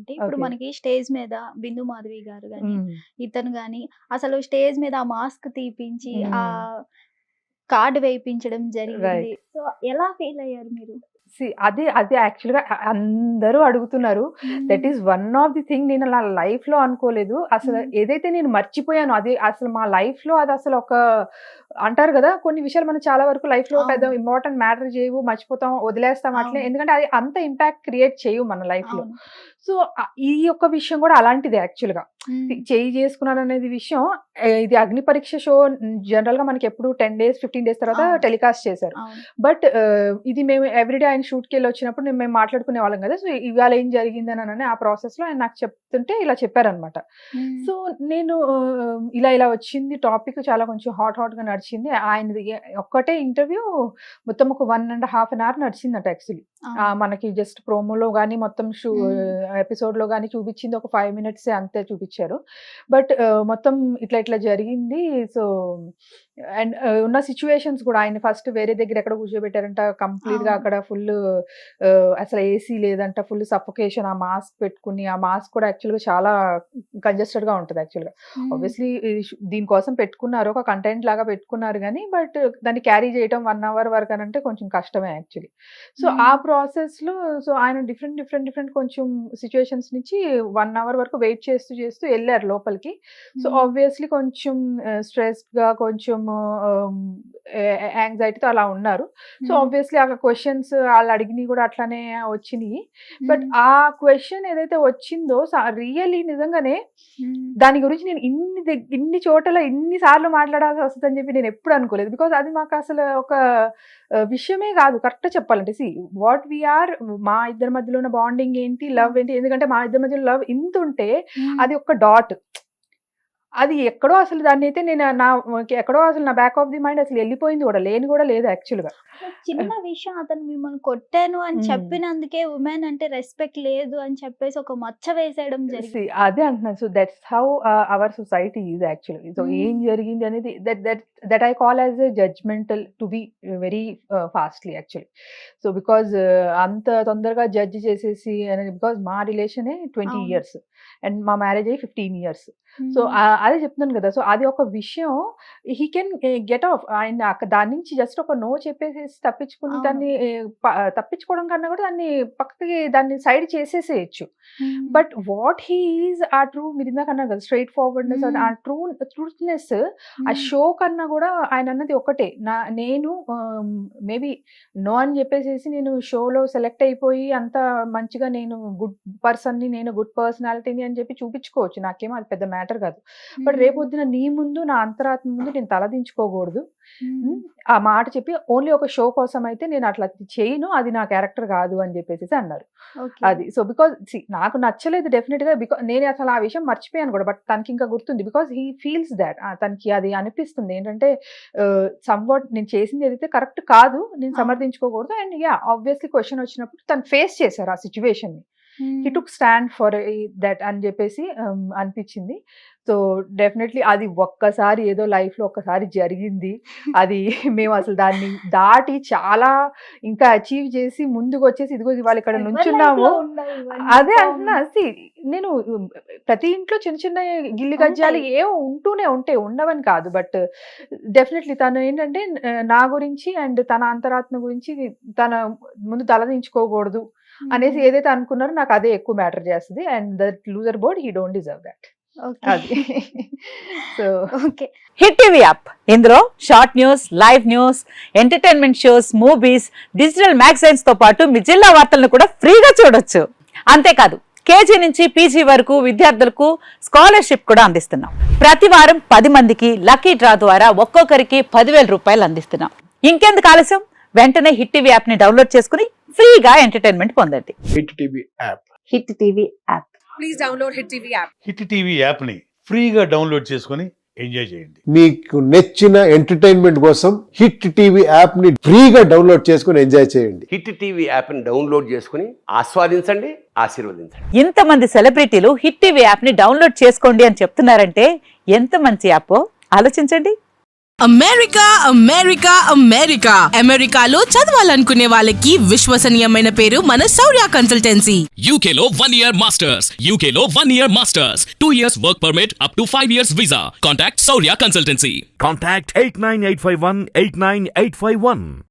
అంటే ఇప్పుడు ఓకే. మనకి స్టేజ్ మీద బిందు మాధవి గారు గాని, హ్మ్. ఇతను గాని అసలు స్టేజ్ మీద ఆ మాస్క్ తీపించి హ్మ్. కార్డ్ వేయించడం జరిగింది. రైట్. సో, ఎలా ఫీల్ అయ్యారు మీరు? అది అది యాక్చువల్‌గా అందరూ అడుగుతున్నారు. దట్ హ్మ్. Is one of the thing నేను నా లైఫ్‌లో అనుకోలేదు. అసలు హ్మ్. ఏదైతే నేను మర్చిపోయానో అది అసలు మా లైఫ్‌లో అది అసలు ఒక అంటారు గదా! కొన్ని విషయాలు మనం చాలా వరకు లైఫ్‌లో పెద్ద అవును. ఇంపార్టెంట్ మ్యాటర్ చేయవు. మర్చిపోతాం, వదిలేస్తాం అట్లే. అవును. ఎందుకంటే అది అంత ఇంపాక్ట్ క్రియేట్ చేయవు మన లైఫ్‌లో. అవును. సో, ఈ యొక్క విషయం గూడా అలాంటిదే యాక్చువల్‌గా. హ్మ్. చేయి చేసుకున్నాననేది విషయం ఇది అగ్ని పరీక్ష షో జనరల్‌గా మనకెప్పుడు 10 డేస్, 15 డేస్ తర్వాత అవును. టెలికాస్ట్ చేశారు. అవును. బట్ ఇది మేము ఎవ్రీడే ఆయన షూట్‌కెళ్ళొచ్చినప్పుడు మేము మాట్లాడుకునేవాళ్ళం గదా! సో, ఇవాళ ఏం జరిగిందనని ఆ ప్రాసెస్‌లో ఆయన నాకు చెప్తుంటే ఇలా చెప్పారనమాట. హ్మ్. సో, నేను ఇలా వచ్చింది టాపిక్ చాలా కొంచెం హాట్‌గా నడిచింది. ఆయనది ఒక్కటే ఇంటర్వ్యూ మొత్తం ఒక 1 ½ అన్ అవర్ నడిచిందట యాక్చువల్లీ. అవును. మనకి జస్ట్ ప్రోమోలో గాని మొత్తం హ్మ్. ఎపిసోడ్‌లో గాని చూపించింది ఒక 5 మినిట్సే అంతే చూపిచ్చారు. బట్ మొత్తం ఇట్లా జరిగింది. సో, అండ్ ఉన్న సిట్యుయేషన్స్ కూడా ఆయన ఫస్ట్ వేరే దగ్గర ఎక్కడో కూర్చోబెట్టారంట. కంప్లీట్‌గా అవును. అక్కడ ఫుల్లు అసలు ఏసీ లేదంట. Full suffocation. ఆ మాస్క్ పెట్టుకుని, ఆ మాస్క్ కూడా యాక్చువల్‌గా చాలా కంజెస్టెడ్‌గా ఉంటది యాక్చువల్‌గా. హ్మ్. ఆబ్వియస్లీ దీనికోసం పెట్టుకున్నారు. ఒక కంటెంట్ లాగా పెట్టుకున్నారు గానీ, బట్ దాన్ని క్యారీ చేయటం 1 అవర్ వరకనంటే కొంచెం కష్టమే యాక్చువల్లీ. సో, ఆ హ్మ్. ప్రాసెస్‌లో ఆయన డిఫరెంట్ కొంచెం సిట్యుయేషన్స్ నుంచి 1 అవర్ వరకు వెయిట్ చేస్తూ ఎళ్లారు లోపలికి. సో, హ్మ్. ఆబ్వియస్లీ కొంచెం స్ట్రెస్డ్‌గా కొంచెం ఆహ్, యాంగ్జైటీతో అలా ఉన్నారు. సో, హ్మ్. ఆబ్వియస్లీ ఆ క్వెషన్స్ ఆళ్ళడిగినయి గూడా అట్లానే వచ్చినియి. బట్ హ్మ్. ఆ క్వెషన్ ఏదైతే వచ్చిందో రియల్లీ నిజంగానే హ్మ్. దాని గురించి నేను ఇన్ని చోట్ల ఇన్ని సార్లు మాట్లాడాల్సొస్తదని చెప్పి నేనెప్పుడు అనుకోలేదు. బికాజ్ అది మాకసలు ఒక విషయమే గాదు. కరెక్ట్‌గా చెప్పాలంటే వాట్ వి ఆర్ మా ఇద్దరి మధ్యలో ఉన్న బాండింగ్ ఏంటి? లవ్ అవును. ఏంటి? ఎందుకంటే మా ఇద్దరి మధ్యలో లవ్ ఇంతుంటే హ్మ్. అది ఒక డాట్. అది ఎక్కడో అసలు దాన్నైతే నేను ఎక్కడో అసలు నా బ్యాక్ ఆఫ్ ది మైండ్ అసలు ఎళ్ళిపోయింది గూడా. లేని గూడా లేదు యాక్చువల్‌గా. చిన్న విషయం అతను మిమ్మల్ని కొట్టాను అని హ్మ్. చెప్పినందుకే వుమెన్ అంటే రెస్పెక్ట్ లేదు అని చెప్పేసి ఒక మచ్చ వేసేయడం జరిగింది. అదే అంటున్నాను. So, that's how our society is actually. So, ఏం హ్మ్. జరిగింది అనేది that I call as a judgmental to be very fastly actually. So, because అంత తొందరగా జడ్జ్ చేసేసి అనేది బికాజ్ మా రిలేషనే 20 అవును. ఇయర్స్ అండ్ మా మ్యారేజ్ అయ్యి 15 ఇయర్స్. సో, హ్మ్. అదే చెప్తున్నాను గదా! సో, అది ఒక విషయం హి కెన్ గెట్ ఆఫ్. ఆయన దాని నుంచి జస్ట్ ఒక నో చెప్పేసేసి తప్పించుకుని అవును. దాన్ని తప్పించుకోవడం కన్నా కూడా దాన్ని సైడ్ చేసేసేయొచ్చు. హ్మ్. బట్ వాట్ హి ఈస్ ఆ ట్రూ మీరిందాక అన్నారు కదా! స్ట్రెయిట్ ఫార్వర్డ్‌నెస్ ఆ హ్మ్. ట్రూత్‌నెస్ ఆ హ్మ్. షో కన్నా గూడా ఆయనన్నది ఒకటే. నేను మేబీ నో అని జెప్పేసేసి నేను షోలో సెలెక్ట్ అయిపోయి అంత మంచిగా నేను గుడ్ పర్సన్‌ని, నేను గుడ్ పర్సనాలిటీని అని చెప్పి చూపించుకోవచ్చు. నాకేమో అది పెద్ద మ్యాటర్ కాదు. బట్ హ్మ్. రేపొద్దున నీ ముందు, నా అంతరాత్మ ముందు నేను తలదించుకోకూడదు. హ్మ్. హ్మ్. ఆ మాట చెప్పి ఓన్లీ ఒక షో కోసం అయితే నేను అట్లా చేయను. అది నా క్యారెక్టర్ కాదు అని జెప్పేసేసి అన్నారు. ఓకే. అది. సో, బికాజ్ నాకు నచ్చలేదు డెఫినిట్‌గా నేను అసలు ఆ విషయం మర్చిపోయాను గూడా. బట్ తనకింకా గుర్తుంది. Because he feels that. తనకి అది అనిపిస్తుంది. ఏంటంటే సమ్‌వాట్ నేను చేసింది ఏదైతే కరెక్ట్ కాదు. నేను అవును. సమర్థించుకోకూడదు. అండ్ ఆబ్వియస్లీ క్వెషన్ వచ్చినప్పుడు తను ఫేస్ చేసారు ఆ సిట్యుయేషన్‌ని. హి హ్మ్. టుక్ స్టాండ్ ఫర్ దట్ అని జెప్పేసి అనిపిచ్చింది. సో, డెఫినైట్‌లీ అది ఒక్కసారి ఏదో లైఫ్‌లో ఒక్కసారి జరిగింది. అది మేమసలు దాన్ని దాటి చాలా ఇంకా అచీవ్ చేసి ముందుకొచ్చేసి ఇదిగో ఇవాళ ఇక్కడ ఎవరి నుంచున్నాము. లైఫ్‌లో ఉండవు ఇవన్నీ. అదే అంటున్నా. కామన్. నేను ప్రతి ఇంట్లో చిన్న చిన్న గిల్లి గజ్జాలు ఉంటాయి. ఏవో ఉంటూనే ఉంటాయి. ఉండవని కాదు. బట్ డెఫినైట్‌లీ తను ఏంటంటే నా గురించి అండ్ తన అంతరాత్మ గురించి తన ముందు తలదించుకోకూడదు అనేసి హ్మ్. ఏదైతే అనుకున్నారో నాకు అదే ఎక్కువ మ్యాటర్ చేస్తది. And that loser board he don't deserve that. Okay. అది. So, okay. Hit TV app ఇందులో short news, live news, entertainment shows, movies, digital magazines తో పాటు మీ జిల్లా వార్తలను కూడా ఫ్రీగా చూడొచ్చు. అంతేకాదు కేజీ నుంచి పీజీ వరకు విద్యార్థులకు స్కాలర్షిప్ కూడా అందిస్తున్నాం. ప్రతి వారం 10 మందికి లక్కీ డ్రా ద్వారా ఒక్కొక్కరికి 10,000 రూపాయలు అందిస్తున్నాం. ఇంకెందుకు ఆలస్యం, వెంటనే హిట్ టీవీ యాప్ ని డౌన్లోడ్ చేసుకుని ఫ్రీగా ఎంటర్టైన్మెంట్ పొందండి. Hit TV app. Hit TV app. Hit TV యాప్ని ఫ్రీగా డౌన్లోడ్ చేసుకొని ఎంజాయ్ చేయండి. మీకు నచ్చిన ఎంటర్టైన్మెంట్ కోసం హిట్ టీవీ యాప్ ని ఫ్రీగా డౌన్లోడ్ చేసుకుని ఎంజాయ్ చేయండి. హిట్ టీవీ యాప్ని డౌన్లోడ్ చేసుకుని ఆస్వాదించండి, ఆశీర్వదించండి. ఇంతమంది సెలబ్రిటీలు హిట్ టీవీ యాప్ ని డౌన్లోడ్ చేసుకోండి అని చెప్తున్నారంటే ఎంత మంచి యాప్ ఆలోచించండి. అమెరికా అమెరికా అమెరికా అమెరికాలో చదవాలనుకునే వాళ్ళకి విశ్వసనీయమైన పేరు మన శౌర్య consultancy. UK Law 1 Year Masters. UK Law 1 Year Masters. 2 years work permit up to 5 years visa. Contact Saurya Consultancy. Contact 89851 89851.